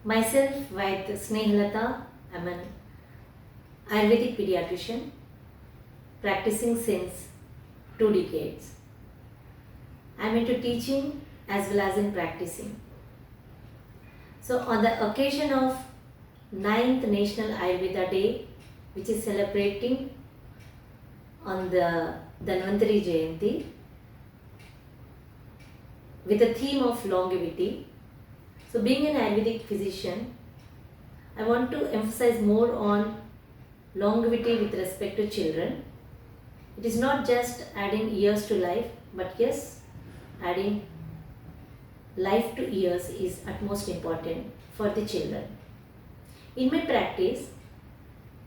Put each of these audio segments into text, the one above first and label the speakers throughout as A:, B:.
A: Myself, with Snehlata, I'm an Ayurvedic pediatrician practicing since 2 decades. I'm into teaching as well as in practicing. So, on the occasion of 9th National Ayurveda Day, which is celebrating on the 𝐒𝐴𝐴𝐴𝐿 Jayanti, with the theme of longevity. So, being an Ayurvedic physician, I want to emphasize more on longevity with respect to children. It is not just adding years to life, but yes, adding life to years is utmost important for the children. In my practice,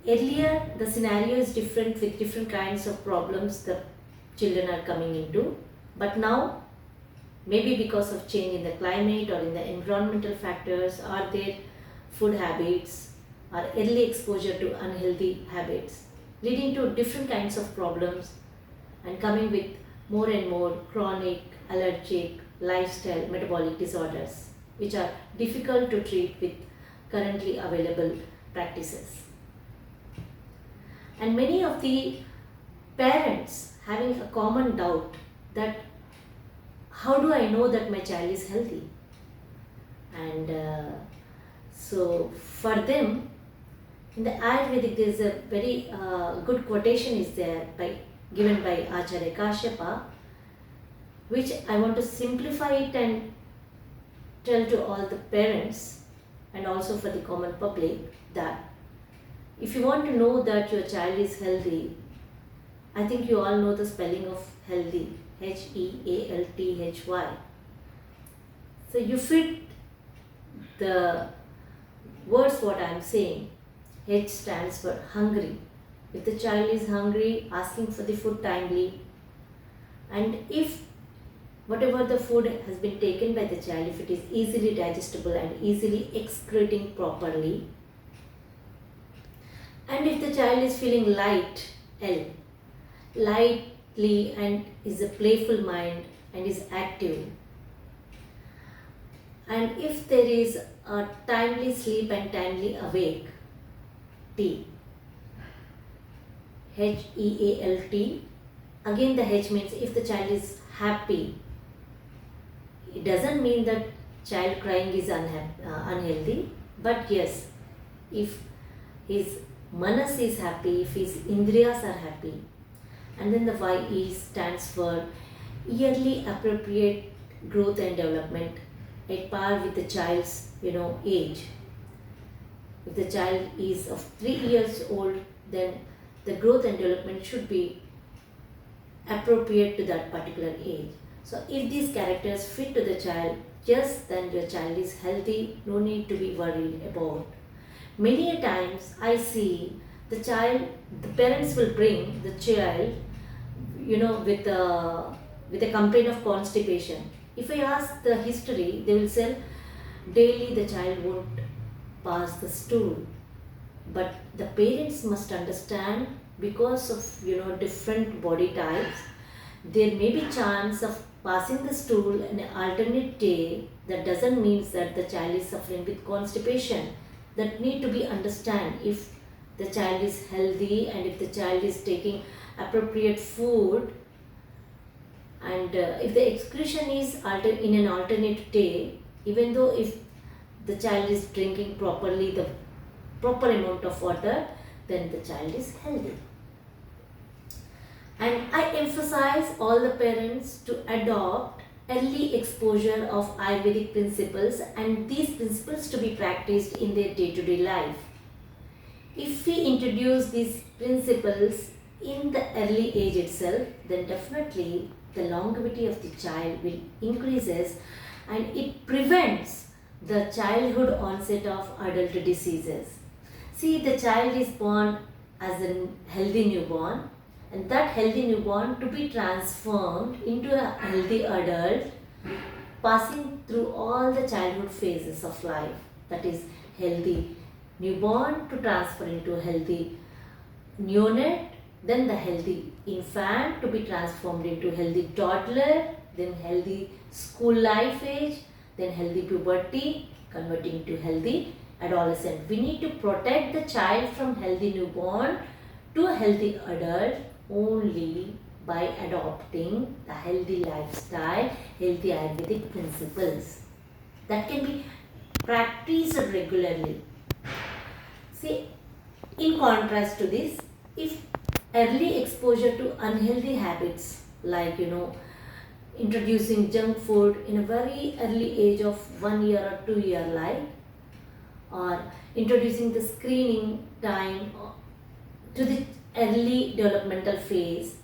A: earlier the scenario is different with different kinds of problems the children are coming into, but now maybe because of change in the climate or in the environmental factors or their food habits or early exposure to unhealthy habits, leading to different kinds of problems and coming with more and more chronic, allergic, lifestyle, metabolic disorders, which are difficult to treat with currently available practices. And many of the parents having a common doubt that how do I know that my child is healthy? And so for them, in the Ayurvedic, there is a very good quotation is there given by Acharya Kashyapa, which I want to simplify it and tell to all the parents and also for the common public that if you want to know that your child is healthy, I think you all know the spelling of healthy, Healthy. So you fit the words what I am saying. H stands for hungry. If the child is hungry, asking for the food timely, and if whatever the food has been taken by the child, if it is easily digestible and easily excreting properly, and if the child is feeling lightly and is a playful mind and is active, and if there is a timely sleep and timely awake, T, HEALT, again the H means if the child is happy. It doesn't mean that child crying is unhealthy, but yes, if his manas is happy, if his indriyas are happy. And then the YE stands for yearly appropriate growth and development at par with the child's age. If the child is of 3 years old, then the growth and development should be appropriate to that particular age. So if these characters fit to the child, just then your child is healthy, no need to be worried about. Many a times I see the parents will bring the child, with a complaint of constipation. If I ask the history, they will say daily the child won't pass the stool. But the parents must understand because of different body types, there may be chance of passing the stool in an alternate day. That doesn't mean that the child is suffering with constipation. That need to be understand if the child is healthy and if the child is taking appropriate food, and if the excretion is in an alternate day, even though if the child is drinking properly the proper amount of water, then the child is healthy. And I emphasize all the parents to adopt early exposure of Ayurvedic principles and these principles to be practiced in their day-to-day life. If we introduce these principles in the early age itself, then definitely the longevity of the child will increases and it prevents the childhood onset of adult diseases. See, the child is born as a healthy newborn, and that healthy newborn to be transformed into a healthy adult, passing through all the childhood phases of life. That is healthy newborn to transfer into a healthy neonate, then the healthy infant to be transformed into healthy toddler, then healthy school life age, then healthy puberty, converting to healthy adolescent. We need to protect the child from healthy newborn to a healthy adult only by adopting the healthy lifestyle, healthy Ayurvedic principles that can be practiced regularly. See, in contrast to this, if early exposure to unhealthy habits like introducing junk food in a very early age of 1 year or 2 year life, or introducing the screening time to the early developmental phase,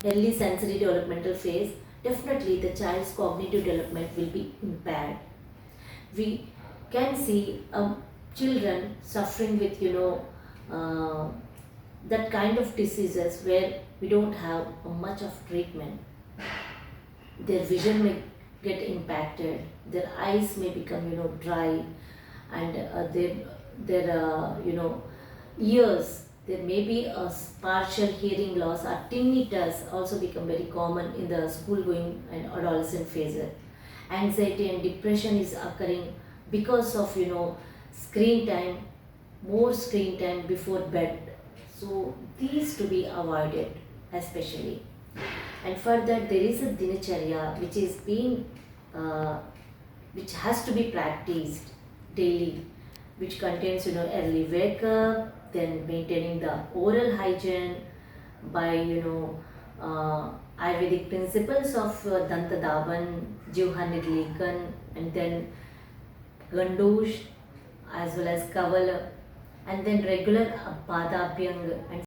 A: early sensory developmental phase, definitely the child's cognitive development will be impaired. We can see children suffering with uh, that kind of diseases where we don't have much of treatment. Their vision may get impacted, their eyes may become dry, and their ears, there may be a partial hearing loss or tinnitus also become very common in the school going and adolescent phase. Anxiety and depression is occurring because of screen time, more screen time before bed. So these to be avoided especially. And further, there is a dinacharya which is being which has to be practiced daily, which contains early wake up, then maintaining the oral hygiene by Ayurvedic principles of Danta Daban, Jivha Nirlekan, and then Gandosh as well as Kavala, and then regular Padabhyang and